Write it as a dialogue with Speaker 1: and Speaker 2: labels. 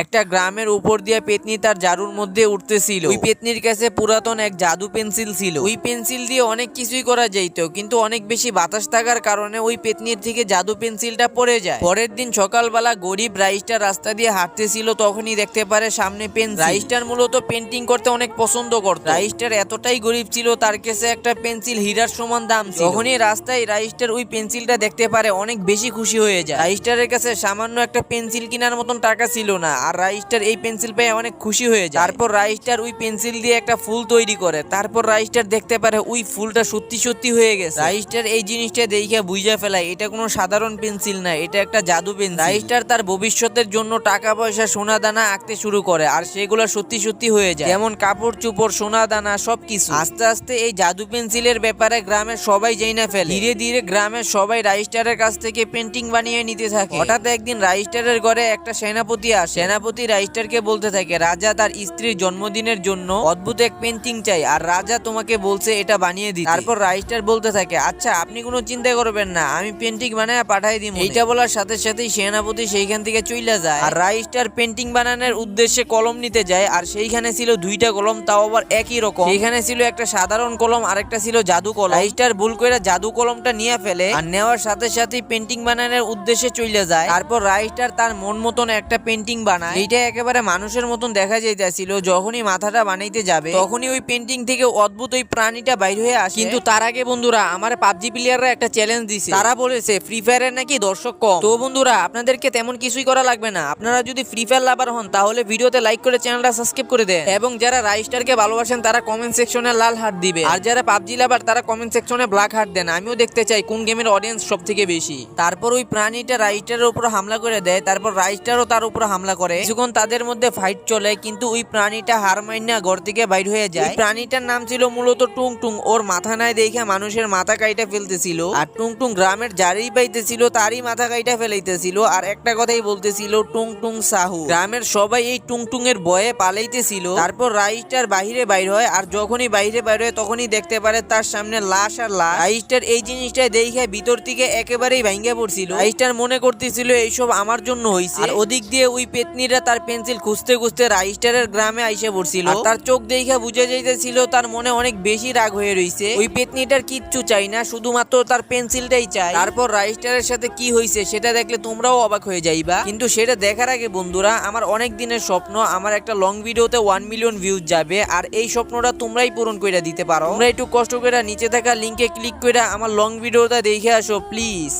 Speaker 1: একটা গ্রামের উপর দিয়ে পেতনি তার জারুর মধ্যে উঠতেছিল। ওই পেতনির কাছে পুরাতন এক জাদু পেন্সিল ছিল। ওই পেন্সিল দিয়ে অনেক কিছুই করা যাইতো, কিন্তু অনেক বেশি বাতাস থাকার কারণে ওই পেতনির থেকে জাদু পেন্সিলটা পড়ে যায়। পরের দিন সকালবেলা গরিব রাইস্টার রাস্তা দিয়ে হাঁটতেছিল, তখনই দেখতে পারে সামনে পেন্সিল। রাইস্টার মূলত পেন্টিং করতে অনেক পছন্দ করত। রাইস্টার এতটাই গরিব ছিল, তার কাছে একটা পেন্সিল হীরার সমান দাম ছিল। তখনই রাস্তায় রাইস্টার ওই পেন্সিলটা দেখতে পারে, অনেক বেশি খুশি হয়ে যায়। রাইস্টারের কাছে সামান্য একটা পেন্সিল কেনার মতন টাকা ছিল না, আর রাইস্টার এই পেন্সিল পেয়ে অনেক খুশি হয়ে যায়। তারপর রাইস্টার ওই পেন্সিল দিয়ে একটা ফুল তৈরি করে। তারপর রাইস্টার দেখতে পারে ওই ফুলটা সত্যি সত্যি হয়ে গেছে। রাইস্টার এই জিনিসটা দেখে বুঝে ফেলায় এটা কোনো সাধারণ পেন্সিল না, এটা একটা জাদু পেন্সিল। রাইস্টার তার ভবিষ্যতের জন্য টাকা পয়সা সোনা দানা আঁকতে শুরু করে, আর সেগুলো সত্যি সত্যি হয়ে যায়, যেমন কাপড় চোপড়, সোনা দানা সবকিছু। আস্তে আস্তে এই জাদু পেন্সিলের ব্যাপারে গ্রামের সবাই জানা ফেলে। ধীরে ধীরে গ্রামের সবাই রাইস্টারের কাছ থেকে পেন্টিং বানিয়ে নিতে থাকে। হঠাৎ একদিন রাইস্টারের ঘরে একটা সেনাপতি আসে। সেনাপতি রাইস্টারকে বলতে থাকে, রাজা তার স্ত্রীর জন্মদিনের জন্য অদ্ভুত এক পেন্টিং চাই, আর রাজা তোমাকে বলছে এটা বানিয়ে দিতে। তারপর রাইস্টার বলতে থাকে, আচ্ছা আপনি কোনো চিন্তা করবেন না, আমি পেন্টিং বানায় পাঠাই দিব। এইটা বলার সাথে সাথেই সেনাপতি সেইখান থেকে চলে যায়। আর রাইস্টার পেন্টিং বানানোর উদ্দেশ্যে কলম নিতে যায়, আর সেইখানে ছিল দুইটা কলম, তাও আবার একই রকম। সেইখানে ছিল একটা সাধারণ কলম আর একটা ছিল জাদু কলম। রাইস্টার ভুল করে জাদু কলমটা নিয়ে ফেলে, আর নেওয়ার সাথে সাথেই পেন্টিং বানানোর উদ্দেশ্যে চলে যায়। তারপর রাইস্টার তার মন মতন একটা পেন্টিং বানায়। এইটা একেবারে মানুষের মতন দেখা যাইতেছিল। যখনই মাথাটা বানাইতে যাবে, তখনই ওই পেন্টিং থেকে অদ্ভুত ওই প্রাণীটা বাইর হয়ে আসে। কিন্তু তার আগে বন্ধুরা, আমার পাবজি প্লেয়াররা একটা চ্যালেঞ্জ দিছে। তারা বলেছে ফ্রি ফায়ারের নাকি দর্শক কম। তো বন্ধুরা, আপনাদেরকে তেমন কিছুই করা লাগবে না। আপনারা যদি ফ্রি ফায়ার লাভার হন, তাহলে ভিডিওতে লাইক করে চ্যানেলটা সাবস্ক্রাইব করে দেন, এবং যারা রাইস্টারকে ভালোবাসেন তারা কমেন্ট সেকশনে লাল হার্ট দিবে, আর যারা পাবজি লাভার তারা কমেন্ট সেকশনে ব্ল্যাক হার্ট দেন। আমিও দেখতে চাই কোন গেমের অডিয়েন্স সব থেকে বেশি। তারপর ওই প্রাণীটা রাইস্টারের উপর হামলা করে দেয়। তারপর রাইস্টারও তার উপর হামলা করে। কিছুক্ষণ তাদের মধ্যে ফাইট চলে, কিন্তু ওই প্রাণীটা হার মাইনা ঘর থেকে বাইর হয়ে যায়। প্রাণীটার নাম ছিল মূলত টুং টুং। ওর মাথা নাই দেখে মানুষের মাথা কাইটা ফেলতেছিল, আর টুং টুং গ্রামের যারই পাইতেছিল তারই মাথা কাইটা ফেলাইতেছিল, আর একটা কথাই বলতেছিল, টুং টুং সাহু। গ্রামের সবাই এই টুং টুং এর ভয়ে পালাইতেছিল। তারপর রাইস্টার বাহিরে বাইর হয়, আর যখনই বাইরে বাইর হয় তখনই দেখতে পারে তার সামনে লাশ আর লাশ। রাইস্টার এই জিনিসটা দেখে ভিতর থেকে একেবারেই ভাঙ্গা পড়ছিল। রাইস্টার মনে করতেছিল এইসব আমার জন্য হইছে। আর ওদিক দিয়ে ওই পেতনিরা তার পেন্সিল খুঁজতে খুঁজতে রাইস্টারের গ্রামে আইসে পড়ছিল। তার চোখ দেখে বুঝে যাইতেছিল তার মনে অনেক বেশি রাগ হয়ে রইছে। ওই পেতনিটার কিচ্ছু চাই না, শুধুমাত্র তার পেন্সিলটাই চাই। তারপর রাইস্টারের সাথে কি হইছে সেটা দেখলে তোমরাও অবাক হয়ে যাইবা। কিন্তু সেটা দেখার আগে বন্ধুরা, আমার অনেক দিনের স্বপ্ন আমার একটা লং ভিডিওতে 1 মিলিয়ন ভিউজ যাবে, আর এই স্বপ্নটা তোমরাই পূরণ করে দিতে পারো। তোমরা একটু কষ্ট করে নিচে থাকা লিংকে ক্লিক করে আমার লং ভিডিওটা দেখে আসো প্লিজ।